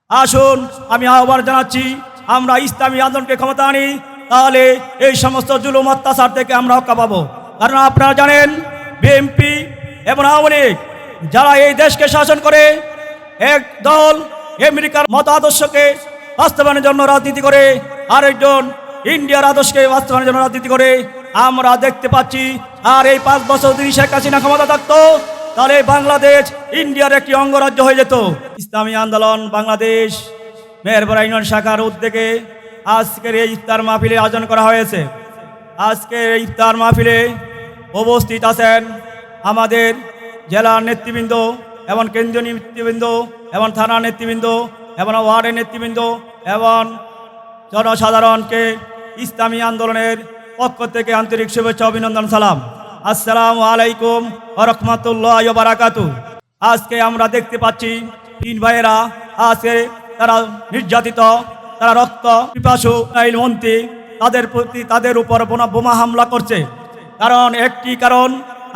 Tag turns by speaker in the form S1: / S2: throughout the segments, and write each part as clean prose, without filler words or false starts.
S1: আসুন আমি আহ্বান জানাচ্ছি, আমরা ইসলামী আন্দোলনকে ক্ষমতা আনি, তাহলে এই সমস্ত জুলুম অত্যাচার থেকে আমরা রক্ষা পাবো। কারণ আপনারা জানেন, বিএনপি এবং আওয়ামী লীগ যারা এই দেশকে শাসন করে, এক দল আমেরিকার মত আদর্শকে বাস্তবায়নের জন্য রাজনীতি করে, আরেকজন ইন্ডিয়ার আদর্শকে বাস্তবায়নের জন্য রাজনীতি করে আমরা দেখতে পাচ্ছি। আর এই 5 বছর যদি শেখ হাসিনা ক্ষমতা থাকতো, তাহলে বাংলাদেশ ইন্ডিয়ার একটি অঙ্গরাজ্য হয়ে যেত। ইসলামী আন্দোলন বাংলাদেশ মেহেরপাড়া ইউনিয়ন শাখার উদ্যোগে আজকের এই ইফতার মাহফিলের আয়োজন করা হয়েছে। আজকের এই ইফতার মাহফিলে উপস্থিত আছেন আমাদের জেলার নেতৃবৃন্দ এবং কেন্দ্রীয় নেতৃবৃন্দ এবং থানার নেতৃবৃন্দ এবং ওয়ার্ডের নেতৃবৃন্দ এবং জনসাধারণকে ইসলামী আন্দোলনের পক্ষ থেকে আন্তরিক শুভেচ্ছা অভিনন্দন সালাম। আসসালামু আলাইকুম ওয়া রাহমাতুল্লাহি ওয়া বারাকাতুহু। আজকে আমরা দেখতে পাচ্ছি 3 ভাইয়েরা আজকে তারা নির্যাতিত, তারা রক্ত পিপাসু আইনমন্ত্রী তাদের উপর বোমা হামলা করছে। কারণ একটি কারণ,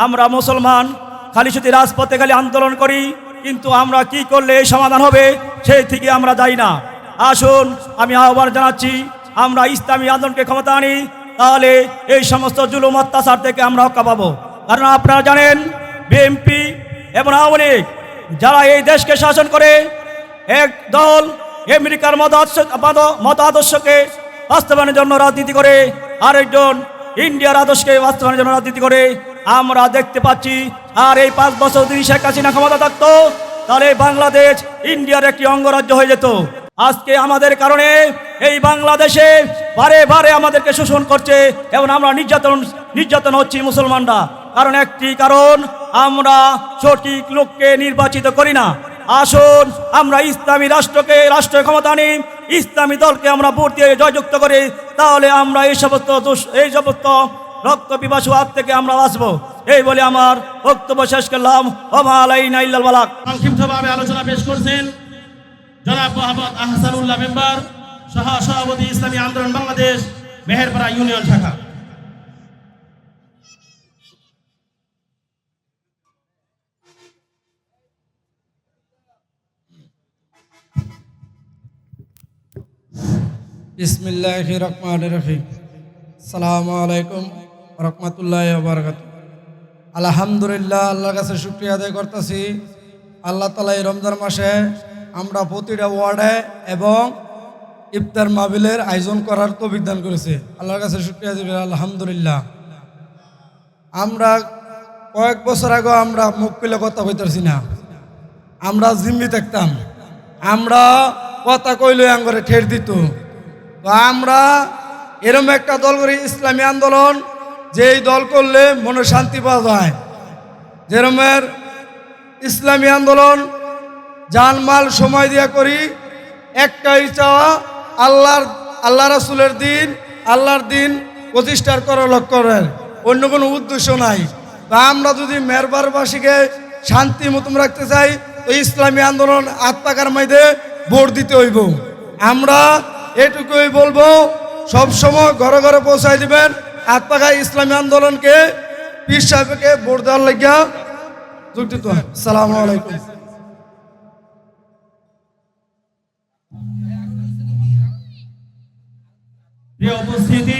S1: আমরা মুসলমান খালি শুধু রাজপথে খালি আন্দোলন করি, কিন্তু আমরা কি করলে এই সমাধান হবে সেই থেকে আমরা যাই না। আসুন আমি আহ্বান জানাচ্ছি, আমরা ইসলামী আন্দোলনকে ক্ষমতা আনি, তাহলে এই সমস্ত জুলুম অত্যাচার থেকে আমরা রক্ষা পাবো। কারণ আপনারা জানেন, বিএনপি এবং আওয়ামী লীগ যারা এই দেশকে শাসন করে, এক দল আমেরিকার মত আদর্শকে বাস্তবায়নের জন্য রাজনীতি করে, আরেকজন ইন্ডিয়ার আদর্শকে বাস্তবায়নের জন্য রাজনীতি করে আমরা দেখতে পাচ্ছি। আর এই 5 বছর যদি শেখ হাসিনা ক্ষমতা থাকতো, তাহলে বাংলাদেশ ইন্ডিয়ার একটি অঙ্গরাজ্য হয়ে যেত। আজকে আমাদের কারণে এই বাংলাদেশে বারে বারে আমাদেরকে শোষণ করছে এবং আমরা নির্যাতন হচ্ছি মুসলমানরা। কারণ একটি কারণ, আমরা সঠিক লোককে নির্বাচিত করি না। আসুন আমরা ইসলামী রাষ্ট্র ক্ষমতা আনি, ইসলামী দলকে আমরা ভোট দিয়ে জয়যুক্ত করি, তাহলে আমরা এই সমস্ত রক্ত পিপাসু হাত থেকে আমরা বাঁচবো। এই বলে আমার বক্তব্য শেষ করলাম। ওমা আলাইনা ইল্লাল বালাগ।
S2: সংক্ষিপ্তভাবে আলোচনা পেশ করছেন জনাব মোহাম্মদ আহসানুল্লাহ মেম্বার, সহ-সভাপতি ইসলামী আন্দোলন বাংলাদেশ মেহেরপাড়া ইউনিয়ন শাখা।
S3: বিসমিল্লাহির রহমানির রহিম। আসসালামু আলাইকুম ওয়া রাহমাতুল্লাহি ওয়া বারাকাতুহু। আলহামদুলিল্লাহ, আল্লাহর কাছে শুকরিয়া আদায় করতেছি। আল্লাহ তাআলা এই রমজান মাসে আমরা প্রতিটা ওয়ার্ডে এবং ইফতার মাহফিলের আয়োজন করার তৌফিক দান করেছে। আল্লাহর কাছে শুকরিয়া দিই আলহামদুলিল্লাহ। আমরা কয়েক বছর আগে আমরা মুখ খুলে কথা কইতেছি না, আমরা জিম্মি থাকতাম, আমরা কথা কইলে আঙ্গরে ঠের দিত। তো আমরা এরম একটা দল করি, ইসলামী আন্দোলন, যেই দল করলে মনে শান্তি পাওয়া যায়। যেরমের ইসলামী আন্দোলন জানমাল সময় দিয়া করি, একটাই চাওয়া, আল্লাহ রাসূলের দিন, আল্লাহর দিন প্রতিষ্ঠার করার লক্ষ্যের, অন্য কোনো উদ্দেশ্য নাই। তা আমরা যদি মেহেরবাড়বাসীকে শান্তি মতন রাখতে চাই, তো ইসলামী আন্দোলন আত্মাকার মধ্যে ভোট দিতে হইব। আমরা এটুকুই বলবো, সবসময় ঘরে ঘরে পৌঁছায় দিবেন। আত্মাকা ইসলামী আন্দোলনকে, পীর সাহেবকে ভোট দেওয়ার লাগিয়া যুক্তিত। আসসালামু আলাইকুম।
S2: প্রিয় উপস্থিতি,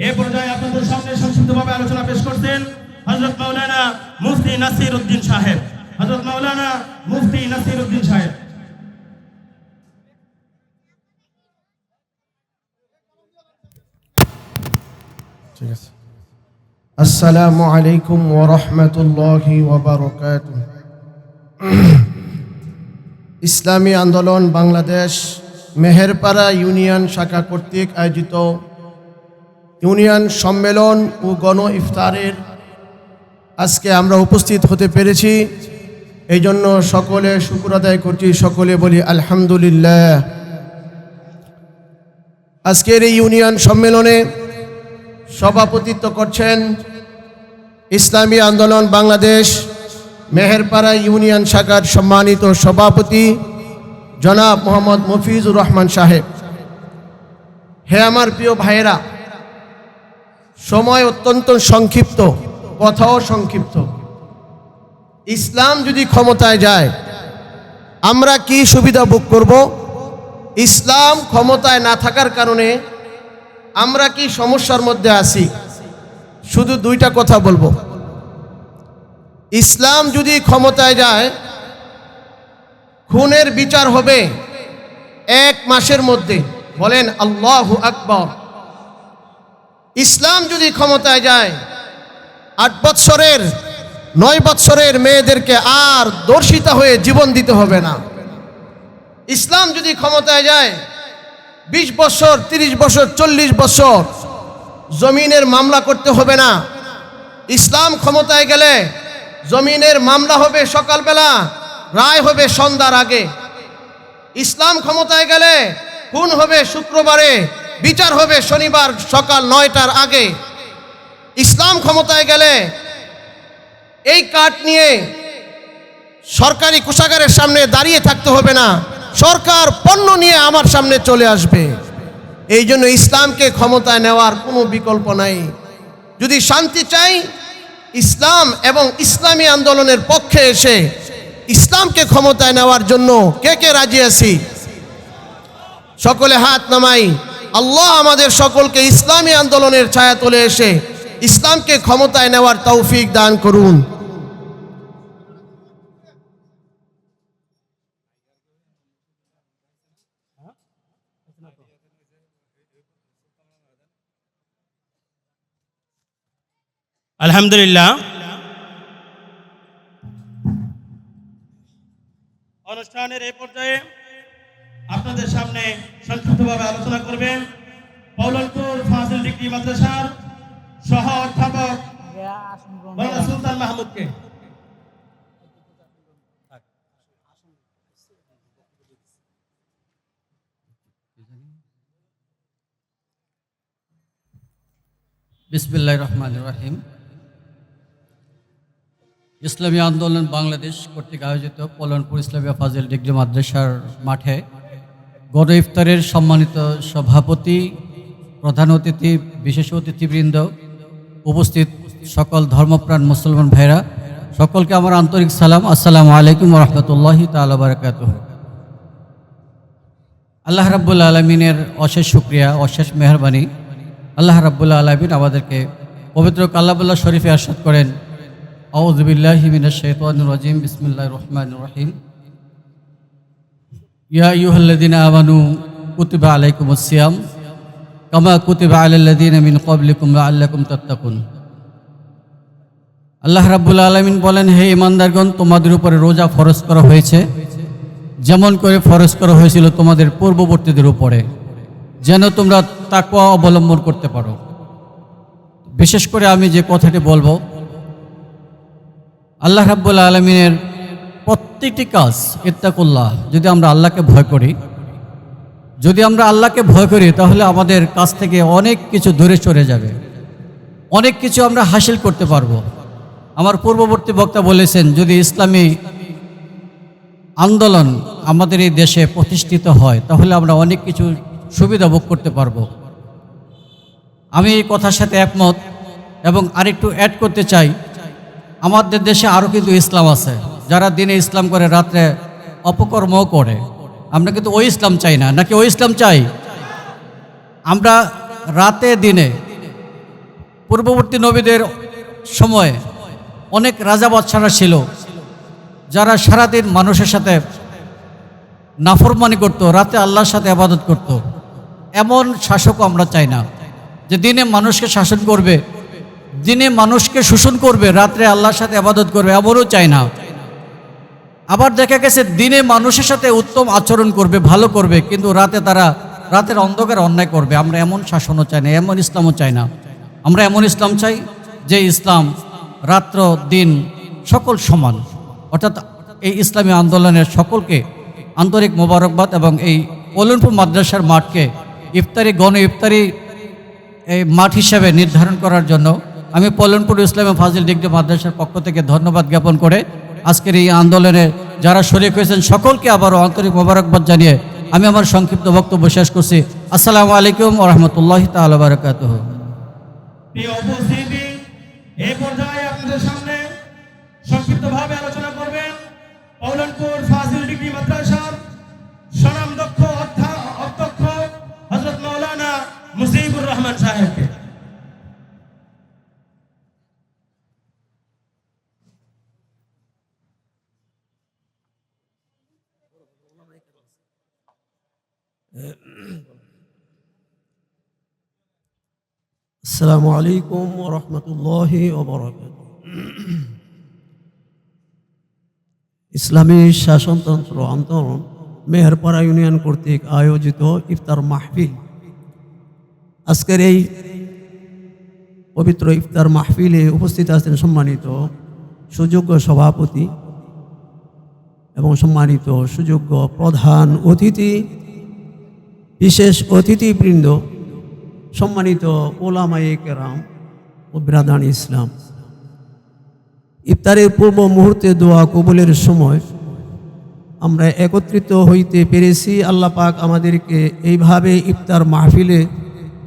S2: এ পর্যায়ে আপনাদের সামনে সংক্ষিপ্তভাবে আলোচনা পেশ করছেন হযরত মাওলানা মুফতি নাসির উদ্দিন সাহেব। হযরত মাওলানা মুফতি নাসির উদ্দিন সাহেব।
S4: ঠিক আছে। আসসালামু আলাইকুম ওয়া রাহমাতুল্লাহি ওয়া বারাকাতুহু। ইসলামী আন্দোলন বাংলাদেশ মেহেরপাড়া ইউনিয়ন শাখা কর্তৃক আয়োজিত ইউনিয়ন সম্মেলন ও গণ ইফতারের আজকে আমরা উপস্থিত হতে পেরেছি। এই জন্য সকলে শুকর আদায় করছি, সকলে বলি আলহামদুলিল্লাহ। আজকের এই ইউনিয়ন সম্মেলনে সভাপতিত্ব করছেন ইসলামী আন্দোলন বাংলাদেশ মেহেরপাড়া ইউনিয়ন শাখার সম্মানিত সভাপতি জনাব মোহাম্মদ মফিজুর রহমান সাহেব। হে আমার প্রিয় ভাইয়েরা, সময় অত্যন্ত সংক্ষিপ্ত, কথাও সংক্ষিপ্ত। ইসলাম যদি ক্ষমতায় যায় আমরা কি সুবিধা ভোগ করব ইসলাম ক্ষমতায় না থাকার কারণে আমরা কি সমস্যার মধ্যে আছি? শুধু দুইটা কথা বলবো। ইসলাম যদি ক্ষমতায় যায়, খুনের বিচার হবে 1 মাসের মধ্যে। বলেন আল্লাহু আকবার। ইসলাম যদি ক্ষমতায় যায়, 8 বৎসরের 9 বৎসরের মেয়েদেরকে আর দর্শিতা হয়ে জীবন দিতে হবে না। ইসলাম যদি ক্ষমতায় যায়, 20 বছর 30 বছর 40 বছর জমিনের মামলা করতে হবে না। ইসলাম ক্ষমতায় গেলে জমিনের মামলা হবে সকালবেলা, রায় হবে সন্ধ্যার আগে। ইসলাম ক্ষমতায় গেলে খুন হবে শুক্রবারে, বিচার হবে শনিবার সকাল 9টার আগে। ইসলাম ক্ষমতায় গেলে এই কার্ড নিয়ে সরকারি কোষাগারের সামনে দাঁড়িয়ে থাকতে হবে না, সরকার পণ্য নিয়ে আমার সামনে চলে আসবে। এই জন্য ইসলামকে ক্ষমতায় নেওয়ার কোনো বিকল্প নাই। যদি শান্তি চাই, ইসলাম এবং ইসলামী আন্দোলনের পক্ষে এসে ইসলামকে ক্ষমতায় নেওয়ার জন্য কে কে রাজি আছি? সকলে হাত নামাই। আল্লাহ আমাদের সকলকে ইসলামী আন্দোলনের ছায়াতলে এসে ইসলামকে ক্ষমতায় নেওয়ার তৌফিক দান করুন।
S2: আলহামদুলিল্লাহ, অনুষ্ঠানের এই পর্যায়ে আপনাদের সামনে সংক্ষিপ্তভাবে আলোচনা করবেন পৌলনপুর ফাজিল ডিগ্রি মাদ্রাসার সহ অধ্যাপক মাওলানা সুলতান মাহমুদকে।
S5: বিসমিল্লাহির রহমানির রহিম। ইসলামী আন্দোলন বাংলাদেশ কর্তৃক আয়োজিত পৌলনপুর ইসলামিয়া ফাজিল ডিগ্রি মাদ্রাসার মাঠে গণ ইফতারের সম্মানিত সভাপতি, প্রধান অতিথি, বিশেষ অতিথিবৃন্দ, উপস্থিত সকল ধর্মপ্রাণ মুসলমান ভাইরা, সকলকে আমার আন্তরিক সালাম। আসসালামু আলাইকুম ওয়া রাহমাতুল্লাহি তাআলা ওয়া বারাকাতুহু। আল্লাহ রাব্বুল আলামিনের অশেষ শুকরিয়া, অশেষ মেহেরবানি। আল্লাহ রাব্বুল আলামিন আমাদেরকে পবিত্র কালামুল্লাহ শরীফে ইরশাদ করেন, আউযু বিল্লাহি মিনাশ শাইতানির রাজিম, বিসমিল্লাহির রহমানির রহিম। ইয়া আইয়ুহাল্লাযীনা আমানু কুতিবা আলাইকুমুস সিয়াম কামা কুতিবা আলাল্লাযীনা মিন ক্বাবলিকুম লাআল্লাকুম তাত্তাকুন। আল্লাহ রাব্বুল আলামিন বলেন, হে ঈমানদারগণ, তোমাদের উপরে রোজা ফরজ করা হয়েছে যেমন করে ফরজ করা হয়েছিল তোমাদের পূর্ববর্তীদের উপরে, যেন তোমরা তাকওয়া অবলম্বন করতে পারো। বিশেষ করে আমি যে কথাটি বলবো, আল্লাহ রাব্বুল আলামিনের প্রত্যেকটি কাজ ইত্তাকুল্লাহ, যদি আমরা আল্লাহকে ভয় করি, যদি আমরা আল্লাহকে ভয় করি, তাহলে আমাদের কাছ থেকে অনেক কিছু দূরে সরে যাবে, অনেক কিছু আমরা হাসিল করতে পারবো। আমার পূর্ববর্তী বক্তা বলেছেন, যদি ইসলামী আন্দোলন আমাদের এই দেশে প্রতিষ্ঠিত হয়, তাহলে আমরা অনেক কিছু সুবিধা ভোগ করতে পারবো। আমি এই কথার সাথে একমত এবং আরেকটু অ্যাড করতে চাই, আমাদের দেশে আরও কিন্তু ইসলাম আছে, যারা দিনে ইসলাম করে, রাত্রে অপকর্মও করে। আমরা কিন্তু ওই ইসলাম চাই না, নাকি ওই ইসলাম চাই? আমরা রাতে দিনে, পূর্ববর্তী নবীদের সময়ে অনেক রাজা বাদশারা ছিল যারা সারাদিন মানুষের সাথে নাফরমানি করত, রাতে আল্লাহর সাথে ইবাদত করত। এমন শাসকও আমরা চাই না, যে দিনে মানুষকে শাসন করবে, দিনে মানুষকে শোষণ করবে, রাত্রে আল্লাহর সাথে ইবাদত করবে, এমনও চাই না। আবার দেখা গেছে দিনে মানুষের সাথে উত্তম আচরণ করবে, ভালো করবে, কিন্তু রাতে তারা রাতের অন্ধকারে অন্যায় করবে। আমরা এমন শাসনও চাই না, এমন ইসলামও চাই না। আমরা এমন ইসলাম চাই যে ইসলাম রাত্র দিন সকল সমান। অর্থাৎ এই ইসলামী আন্দোলনের সকলকে আন্তরিক মোবারকবাদ এবং এই পৌলনপুর মাদ্রাসার মাঠকে ইফতারি, গণ ইফতারি এই মাঠ হিসাবে নির্ধারণ করার জন্য আমি পৌলনপুর ইসলামী ফাজিল ডিগ্রি মাদ্রাসার পক্ষ থেকে ধন্যবাদ জ্ঞাপন করে আজকের এই আন্দোলনে যারা শরীক হয়েছেন সকলকে আবারও আন্তরিক মোবারকবাদ জানিয়ে আমি আমার সংক্ষিপ্ত বক্তব্য শেষ করছি। আসসালামু আলাইকুম ওয়া রাহমাতুল্লাহি তাআলা ওয়া বারাকাতুহু।
S2: প্রিয় উপস্থিতি, এই পর্যায়ে আপনাদের সামনে সংক্ষিপ্তভাবে আলোচনা করবেন পৌলনপুর ফাজিল ডিগ্রি মাদ্রাসার স্বনামধন্য
S6: আসসালামু আলাইকুম ওয়া রাহমাতুল্লাহি ওয়া বারাকাতুহু। ইসলামী শাসনতন্ত্র আন্দোলন মেহেরপাড়া ইউনিয়ন কর্তৃক আয়োজিত ইফতার মাহফিল। আজকের এই পবিত্র ইফতার মাহফিলে উপস্থিত আছেন সম্মানিত সুযোগ্য সভাপতি এবং সম্মানিত সুযোগ্য প্রধান অতিথি, বিশেষ অতিথিবৃন্দ, সম্মানিত ওলামায়ে কেরাম ও বিরাদান ইসলাম। ইফতারের পূর্ব মুহূর্তে দোয়া কবুলের সময় আমরা একত্রিত হইতে পেরেছি। আল্লাহ পাক আমাদেরকে এইভাবে ইফতার মাহফিলে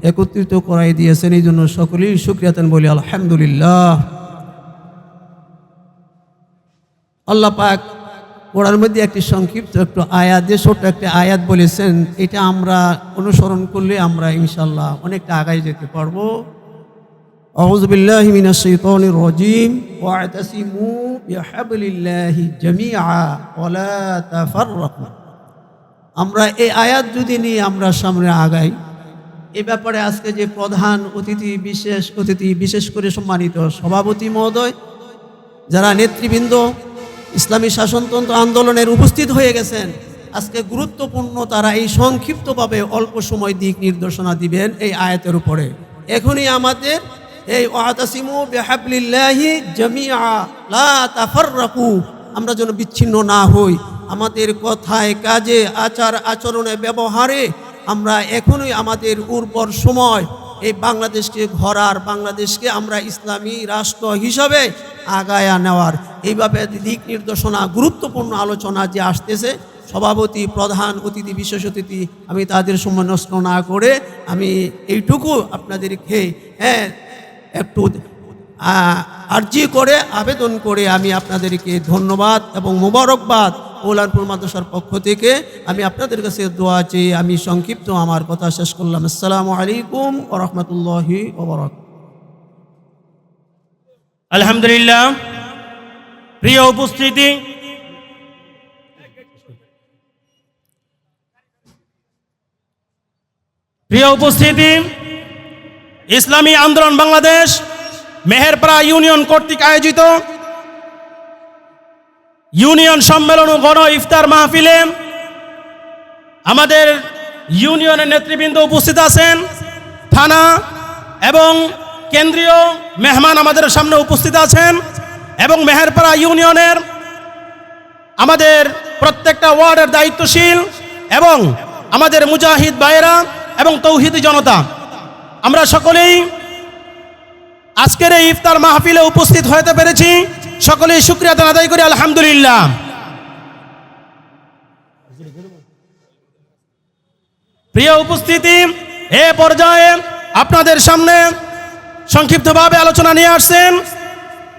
S6: একত্রিত করাই দিয়েছেন, এই জন্য সকলেই শুকরিয়াতান বলি আলহামদুলিল্লাহ। আল্লাহ পাক কোরআনের মধ্যে একটি সংক্ষিপ্ত একটু আয়াত, যে ছোট্ট একটি আয়াত বলেছেন, এটা আমরা অনুসরণ করলে আমরা ইনশাল্লাহ অনেকটা আগায় যেতে পারবো। আউযু বিল্লাহি মিনাশ শাইতানির রাজীম ওয়া'তাসিমু বিহাবলিল্লাহি জামিআ ওয়া লা তাফাররাকু। আমরা এই আয়াত যদি নিয়ে আমরা সামনে আগাই, এ ব্যাপারে আজকে যে প্রধান অতিথি, বিশেষ করে সম্মানিত সভাপতি মহোদয়, যারা নেতৃবৃন্দ ইসলামী শাসনতন্ত্র আন্দোলনের উপস্থিত হয়ে গেছেন, আজকে গুরুত্বপূর্ণ তারা এই সংক্ষিপ্তভাবে অল্প সময় দিক নির্দেশনা দিবেন এই আয়াতের উপরে। এখনই আমাদের এই ওয়া'তাসিমু বিহাবলিল্লাহি জামিআ লা তাফাররাকু, আমরা যেন বিচ্ছিন্ন না হই। আমাদের কথায়, কাজে, আচার আচরণে, ব্যবহারে আমরা এখনই আমাদের উর্বর সময় এই বাংলাদেশকে গড়ার, বাংলাদেশকে আমরা ইসলামী রাষ্ট্র হিসাবে আগায়া নেওয়ার এইভাবে দিক নির্দেশনা, গুরুত্বপূর্ণ আলোচনা যে আসতেছে, সভাপতি, প্রধান অতিথি, বিশেষ অতিথি, আমি তাদের সময় নষ্ট না করে আমি এইটুকু আপনাদেরকে একটু আর্জি করে, আবেদন করে আমি আপনাদেরকে ধন্যবাদ এবং মোবারকবাদ কল্যাণপুর মাদ্রাসার পক্ষ থেকে আমি আপনাদের কাছে দোয়া চেয়ে আমি সংক্ষিপ্ত আমার কথা শেষ করলাম। আসসালামু আলাইকুম ওয়া রাহমাতুল্লাহি ওয়া বারাকাতুহু।
S2: আলহামদুলিল্লাহ। প্রিয় উপস্থিতি, ইসলামী আন্দোলন বাংলাদেশ মেহেরপাড়া ইউনিয়ন কর্তৃক আয়োজিত ইউনিয়ন সম্মেলন ও গণ ইফতার মাহফিলে আমাদের ইউনিয়নের নেতৃবৃন্দ উপস্থিত আছেন। থানা এবং কেন্দ্রীয় মেহমান আমাদের সামনে উপস্থিত আছেন এবং মেহেরপাড়া ইউনিয়নের আমাদের প্রত্যেকটা ওয়ার্ডের দায়িত্বশীল এবং আমাদের মুজাহিদ ভাইয়েরা এবং তৌহিদি জনতা, আমরা সকলেই আজকের এই ইফতার মাহফিলে উপস্থিত হতে পেরেছি। সকলেই শুকরিয়া আদায় করি আলহামদুলিল্লাহ। প্রিয় উপস্থিতি, এ পর্যায়ে আপনাদের সামনে সংক্ষিপ্তভাবে আলোচনা নিয়ে আসছেন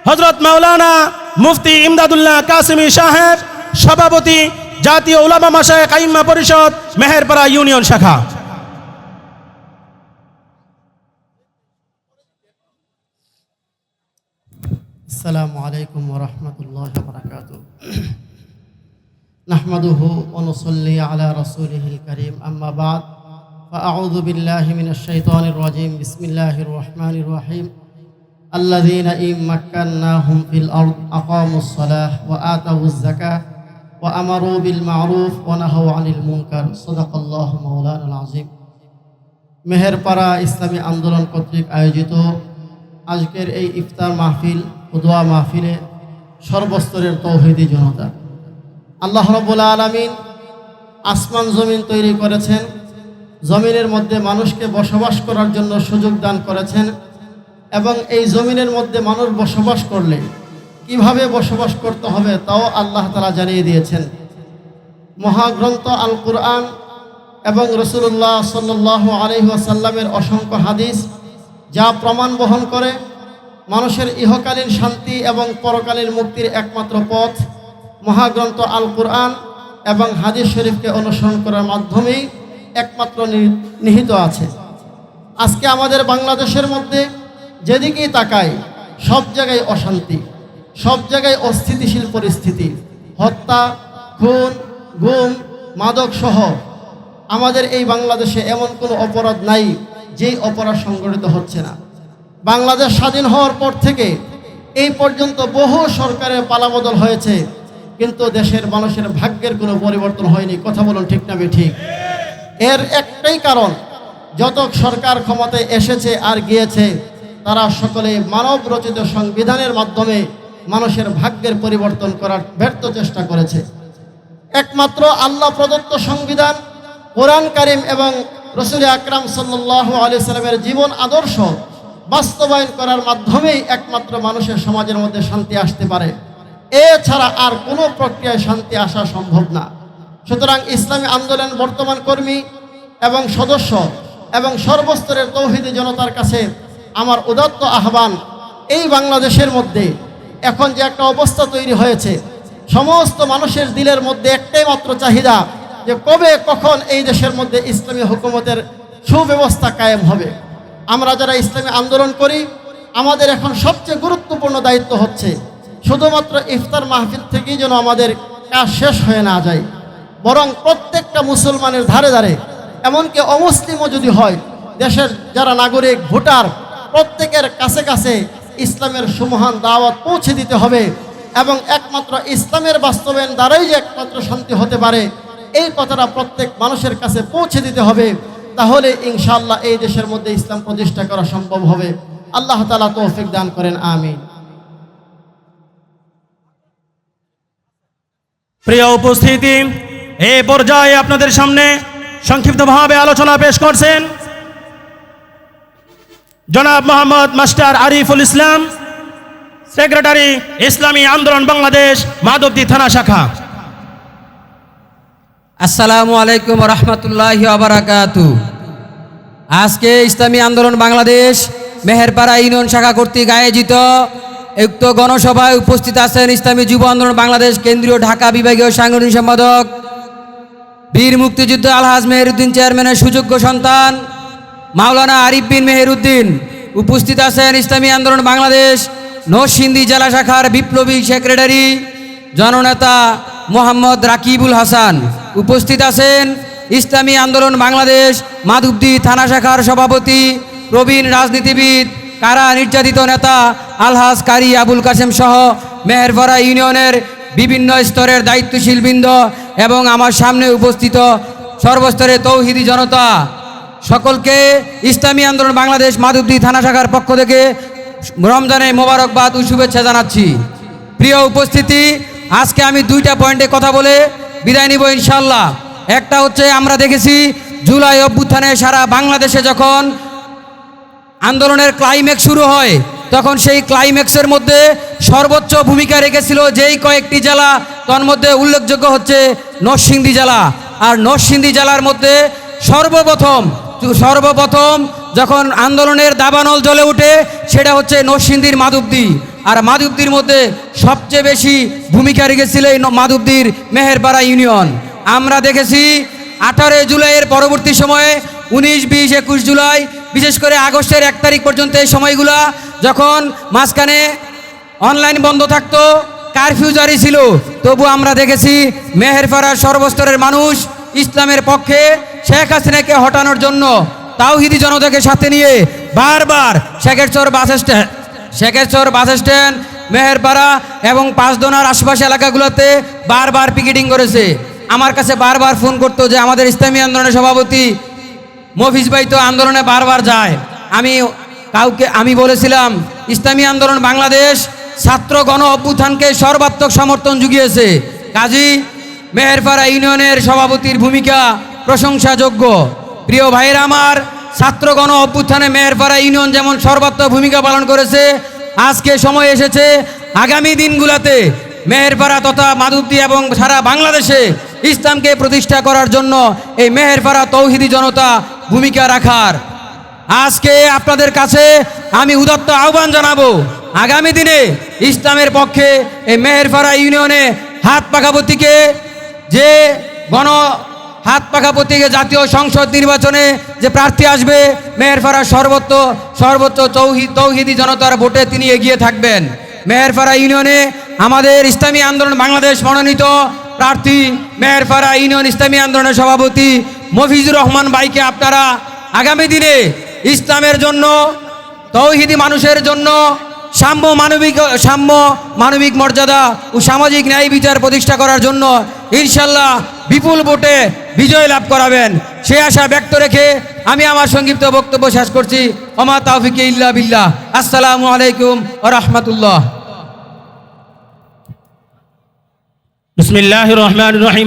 S2: হযরত মাওলানা মুফতি ইমদাদুল্লাহ কাসেমি সাহেব, সভাপতি জাতীয় উলামা মাশায়েখ আইম্মা পরিষদ মেহেরপাড়া ইউনিয়ন শাখা।
S6: আসসালামু আলাইকুম ওয়া রাহমাতুল্লাহি ওয়া বারাকাতুহু। নাহমাদুহু ওয়া নুসাল্লি আলা রাসূলিহিল কারীম, আম্মা বা'দ। ফাআউযু বিল্লাহি মিনাশ শাইতানির রাজীম। বিসমিল্লাহির রহমানির রহিম। আল্লাযীনা ইম্মাক্কান্নাহুম ফিল আরদ আকামুস সালাহ ওয়া আতাউয যাকাহ ওয়া আমারু বিল মা'রুফ ওয়া নাহাউ আনিল মুনকার। সাদাকাল্লাহু মাওলানাল আযীম। মেহেরপাড়া ইসলামী আন্দোলন কর্তৃক আয়োজিত আজকের এই ইফতার মাহফিল ও দোয়া মাহফিলে সর্বস্তরের তৌহিদি জনতা, আল্লাহ রাব্বুল আলামিন আসমান জমিন তৈরি করেছেন, জমিনের মধ্যে মানুষকে বসবাস করার জন্য সুযোগ দান করেছেন এবং এই জমিনের মধ্যে মানুষ বসবাস করলে কিভাবে বসবাস করতে হবে তাও আল্লাহ তাআলা জানিয়ে দিয়েছেন। মহাগ্রন্থ আল কুরআন এবং রাসূলুল্লাহ সাল্লাল্লাহু আলাইহি ওয়াসাল্লামের অসংখ্য হাদিস যা প্রমাণ বহন করে মানুষের ইহকালীন শান্তি এবং পরকালীন মুক্তির একমাত্র পথ মহাগ্রন্থ আল কুরআন এবং হাদিস শরীফকে অনুসরণ করার মাধ্যমেই একমাত্র নিহিত আছে। আজকে আমাদের বাংলাদেশের মধ্যে যেদিকেই তাকাই সব জায়গায় অশান্তি, সব জায়গায় অস্থিতিশীল পরিস্থিতি, হত্যা, খুন, গুম, মাদক সহ
S7: আমাদের এই বাংলাদেশে এমন কোনো অপরাধ নাই যেই অপরাধ সংগঠিত হচ্ছে না। বাংলাদেশ স্বাধীন হওয়ার পর থেকে এই পর্যন্ত বহু সরকারের পালাবদল হয়েছে, কিন্তু দেশের মানুষের ভাগ্যের কোনো পরিবর্তন হয়নি। কথা বলুন ঠিক না ঠিক? এর একটাই কারণ, যত সরকার ক্ষমতায় এসেছে আর গিয়েছে তারা সকলে মানব রচিত সংবিধানের মাধ্যমে মানুষের ভাগ্যের পরিবর্তন করার ব্যর্থ চেষ্টা করেছে। একমাত্র আল্লাহ প্রদত্ত সংবিধান, কোরআন কারীম এবং রাসূল আকরাম সাল্লাল্লাহু আলাইহি সাল্লামের জীবন আদর্শ বাস্তবায়ন করার মাধ্যমেই একমাত্র মানুষের সমাজের মধ্যে শান্তি আসতে পারে। এছাড়া আর কোনো প্রক্রিয়ায় শান্তি আসা সম্ভব না। সুতরাং ইসলামী আন্দোলন বর্তমান কর্মী এবং সদস্য এবং সর্বস্তরের তৌহিদি জনতার কাছে আমার উদাত্ত আহ্বান, এই বাংলাদেশের মধ্যে এখন যে একটা অবস্থা তৈরি হয়েছে, সমস্ত মানুষের দিলের মধ্যে একটাই মাত্র চাহিদা যে কবে কখন এই দেশের মধ্যে ইসলামী হুকুমতের সুব্যবস্থা কায়েম হবে। আমরা যারা ইসলামী আন্দোলন করি, আমাদের এখন সবচেয়ে গুরুত্বপূর্ণ দায়িত্ব হচ্ছে শুধুমাত্র ইফতার মাহফিল থেকেই যেন আমাদের কাজ শেষ হয়ে না যায়, বরং প্রত্যেকটা মুসলমানের ধারে ধারে, এমনকি অমুসলিমও যদি হয়, দেশের যারা নাগরিক ভোটার প্রত্যেকের কাছে কাছে ইসলামের সুমহান দাওয়াত পৌঁছে দিতে হবে এবং একমাত্র ইসলামের বাস্তবায়ন দ্বারাই যে একমাত্র শান্তি হতে পারে এই কথাটা প্রত্যেক মানুষের কাছে পৌঁছে দিতে হবে। তাহলে ইনশাআল্লাহ এই দেশের মধ্যে ইসলাম প্রতিষ্ঠা করা সম্ভব হবে। আল্লাহ তাআলা তৌফিক দান করেন, আমিন।
S2: প্রিয় উপস্থিতি, এই পর্যায়ে আপনাদের সামনে সংক্ষিপ্তভাবে আলোচনা পেশ করছেন জনাব মোহাম্মদ মাস্টার আরিফুল ইসলাম, সেক্রেটারি ইসলামী আন্দোলন বাংলাদেশ মাধবদী থানা শাখা।
S8: আসসালামু আলাইকুম রহমতুল্লাহি ওয়া বারাকাতুহু। আজকে ইসলামী আন্দোলন বাংলাদেশ মেহেরপাড়া ইউনিয়ন শাখা কর্তৃক আয়োজিত উক্ত গণসভায় উপস্থিত আছেন ইসলামী যুব আন্দোলন বাংলাদেশ কেন্দ্রীয় ঢাকা বিভাগীয় সাংগঠনিক সম্পাদক বীর মুক্তিযুদ্ধ আলহাজ মেহেরউদ্দিন চেয়ারম্যানের সুযোগ্য সন্তান মাওলানা আরিফ বিন মেহেরউদ্দিন। উপস্থিত আছেন ইসলামী আন্দোলন বাংলাদেশ নরসিংদী জেলা শাখার বিপ্লবী সেক্রেটারি জননেতা মোহাম্মদ রাকিবুল হাসান। উপস্থিত আছেন ইসলামী আন্দোলন বাংলাদেশ মাধবদী থানা শাখার সভাপতি প্রবীণ রাজনীতিবিদ কারা নির্যাতিত নেতা আলহাজ কারি আবুল কাসেম সহ মেহেরপাড়া ইউনিয়নের বিভিন্ন স্তরের দায়িত্বশীল বৃন্দ এবং আমার সামনে উপস্থিত সর্বস্তরের তৌহিদি জনতা, সকলকে ইসলামী আন্দোলন বাংলাদেশ মাধবদী থানা শাখার পক্ষ থেকে রমজানের মোবারকবাদ ও শুভেচ্ছা জানাচ্ছি। প্রিয় উপস্থিতি, আজকে আমি দুইটা পয়েন্টে কথা বলে বিদায় নিব ইনশাআল্লাহ। একটা হচ্ছে, আমরা দেখেছি জুলাই অভ্যুত্থানে সারা বাংলাদেশে যখন আন্দোলনের ক্লাইম্যাক্স শুরু হয়, তখন সেই ক্লাইম্যাক্সের মধ্যে সর্বোচ্চ ভূমিকা রেখেছিল যেই কয়েকটি জেলা, তার মধ্যে উল্লেখযোগ্য হচ্ছে নরসিংদী জেলা। আর নরসিংদী জেলার মধ্যে সর্বপ্রথম যখন আন্দোলনের দাবানল জ্বলে ওঠে সেটা হচ্ছে নরসিংদীর মাধবদী। আর মাধবদীর মধ্যে সবচেয়ে বেশি ভূমিকা রেখেছিল এই মাধবদীর মেহেরপাড়া ইউনিয়ন। আমরা দেখেছি 18 জুলাইয়ের পরবর্তী সময়ে 19, 20, 21 জুলাই, বিশেষ করে আগস্টের 1 তারিখ পর্যন্ত এই সময়গুলা যখন মাঝখানে অনলাইন বন্ধ থাকতো, কারফিউ জারি ছিল, তবু আমরা দেখেছি মেহেরপাড়ার সর্বস্তরের মানুষ ইসলামের পক্ষে শেখ হাসিনাকে হটানোর জন্য তাওহিদি জনতাকে সাথে নিয়ে বারবার শেখেরচর বাস স্ট্যান্ড, মেহেরপাড়া এবং পাঁচদোনার আশপাশ এলাকাগুলোতে বারবার পিকেটিং করেছে। আমার কাছে বারবার ফোন করতো যে আমাদের ইসলামী আন্দোলনের সভাপতি মফিজ ভাই তো আন্দোলনে বারবার যায়। আমি বলেছিলাম ইসলামী আন্দোলন বাংলাদেশ ছাত্র গণ অভ্যুত্থানকে সর্বাত্মক সমর্থন জুগিয়েছে, কাজী মেহেরপাড়া ইউনিয়নের সভাপতির ভূমিকা প্রশংসাযোগ্য। প্রিয় ভাইয়েরা আমার, ছাত্র গণ অভ্যুত্থানে মেহেরপাড়া ইউনিয়ন যেমন সর্বাত্মক ভূমিকা পালন করেছে, আজকে সময় এসেছে আগামী দিনগুলোতে মেহেরপাড়া তথা মাধবদী এবং সারা বাংলাদেশে ইসলামকে প্রতিষ্ঠা করার জন্য এই মেহেরপাড়া তৌহিদি জনতা ভূমিকা রাখার। আজকে আপনাদের কাছে আমি উদাত্ত আহ্বান জানাবো, আগামী দিনে ইসলামের পক্ষে এই মেহেরপাড়া ইউনিয়নে হাত পাকাপতিকে জাতীয় সংসদ নির্বাচনে যে প্রার্থী আসবে, মেহেরপাড়ার সর্বোচ্চ তৌহিদি জনতার ভোটে তিনি এগিয়ে থাকবেন। মেহেরপাড়া ইউনিয়নে আমাদের ইসলামী আন্দোলন বাংলাদেশ মনোনীত প্রার্থী মেহেরপাড়া ইউনিয়ন ইসলামী আন্দোলনের সভাপতি মফিজুর রহমান ভাইকে আপনারা আগামী দিনে ইসলামের জন্য, তৌহিদি মানুষের জন্য সাম্য মানবিক মর্যাদা ও সামাজিক ন্যায় বিচার প্রতিষ্ঠা করার জন্য ইনশাল্লাহ বিপুল ভোটে বিজয় লাভ করাবেন, সে আশা ব্যক্ত রেখে আমি আমার সংক্ষিপ্ত বক্তব্য শেষ করছি। ওমা তাওফিকে ইল্লা বিল্লাহ। আসসালামু আলাইকুম ওয়া রাহমাতুল্লাহ।
S2: বিসমিল্লাহির রহমানির রহিম।